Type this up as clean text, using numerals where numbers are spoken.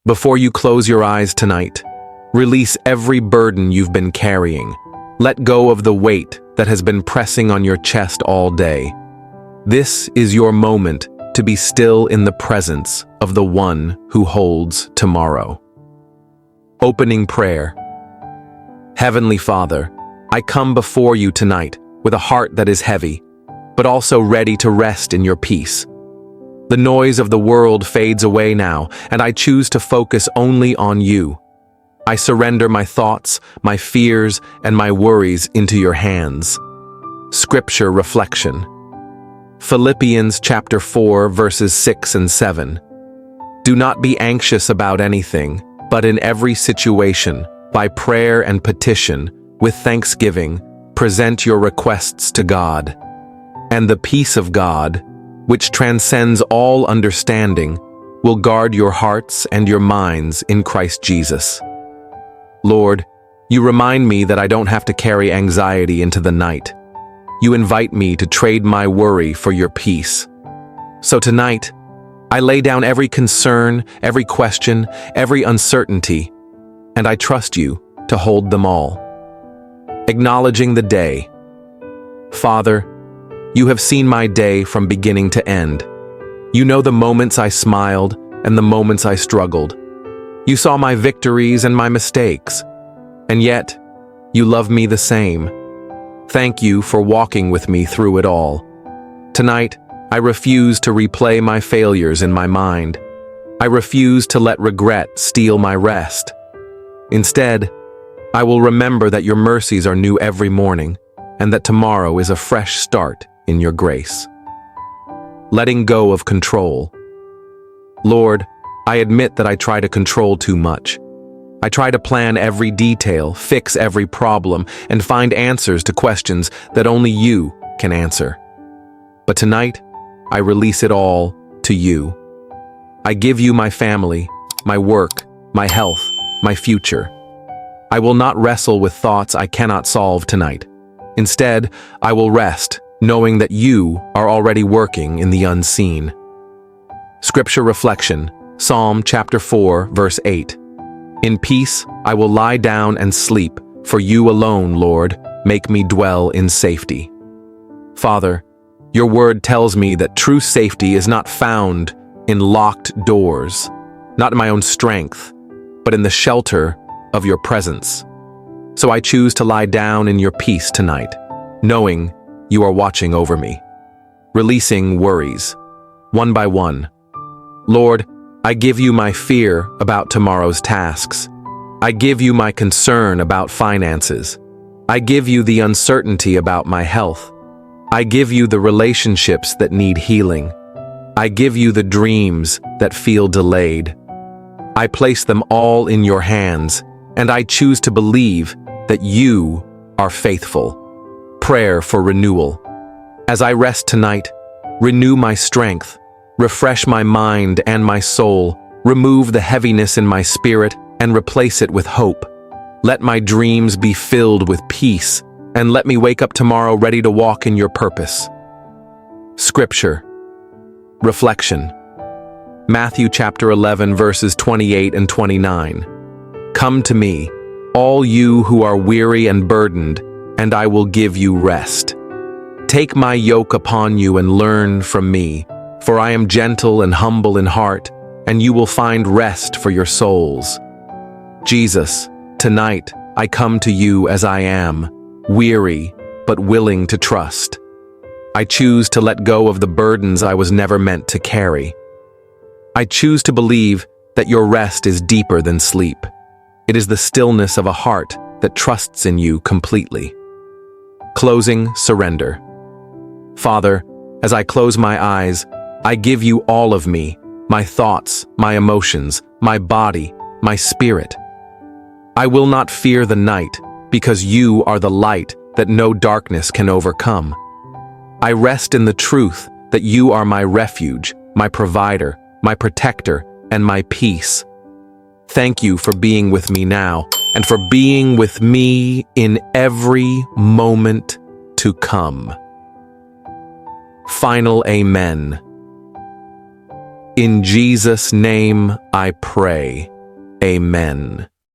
Before you close your eyes tonight, release every burden you've been carrying. Let go of the weight that has been pressing on your chest all day. This is your moment to be still in the presence of the one who holds tomorrow. Opening prayer. Heavenly Father, I come before you tonight with a heart that is heavy, but also ready to rest in your peace. The noise of the world fades away now, and I choose to focus only on you. I surrender my thoughts, my fears, and my worries into your hands. Scripture reflection. Philippians chapter 4, verses 6 and 7. Do not be anxious about anything, but in every situation, by prayer and petition, with thanksgiving, present your requests to God. And the peace of God, which transcends all understanding, will guard your hearts and your minds in Christ Jesus. Lord, you remind me that I don't have to carry anxiety into the night. You invite me to trade my worry for your peace. So tonight, I lay down every concern, every question, every uncertainty, and I trust you to hold them all. Acknowledging the day. Father, you have seen my day from beginning to end. You know the moments I smiled and the moments I struggled. You saw my victories and my mistakes, and yet you love me the same. Thank you for walking with me through it all. Tonight, I refuse to replay my failures in my mind. I refuse to let regret steal my rest. Instead, I will remember that your mercies are new every morning, and that tomorrow is a fresh start in your grace. Letting go of control. Lord, I admit that I try to control too much. I try to plan every detail, fix every problem, and find answers to questions that only you can answer. But tonight, I release it all to you. I give you my family, my work, my health, my future. I will not wrestle with thoughts I cannot solve tonight. Instead, I will rest, knowing that you are already working in the unseen. Scripture reflection, Psalm chapter 4, verse 8. In peace I will lie down and sleep, for you alone, Lord, make me dwell in safety. Father, your word tells me that true safety is not found in locked doors, not in my own strength, but in the shelter of your presence. So I choose to lie down in your peace tonight, knowing you are watching over me. Releasing worries, one by one. Lord, I give you my fear about tomorrow's tasks. I give you my concern about finances. I give you the uncertainty about my health. I give you the relationships that need healing. I give you the dreams that feel delayed. I place them all in your hands, and I choose to believe that you are faithful. Prayer for renewal. As I rest tonight, renew my strength, refresh my mind and my soul, remove the heaviness in my spirit, and replace it with hope. Let my dreams be filled with peace, and let me wake up tomorrow ready to walk in your purpose. Scripture. Reflection. Matthew chapter 11, verses 28 and 29. Come to me, all you who are weary and burdened, and I will give you rest. Take my yoke upon you and learn from me, for I am gentle and humble in heart, and you will find rest for your souls. Jesus, tonight I come to you as I am, weary but willing to trust. I choose to let go of the burdens I was never meant to carry. I choose to believe that your rest is deeper than sleep. It is the stillness of a heart that trusts in you completely. Closing surrender. Father, as I close my eyes, I give you all of me, my thoughts, my emotions, my body, my spirit. I will not fear the night, because you are the light that no darkness can overcome. I rest in the truth that you are my refuge, my provider, my protector, and my peace. Thank you for being with me now, and for being with me in every moment to come. Final Amen. In Jesus' name I pray. Amen.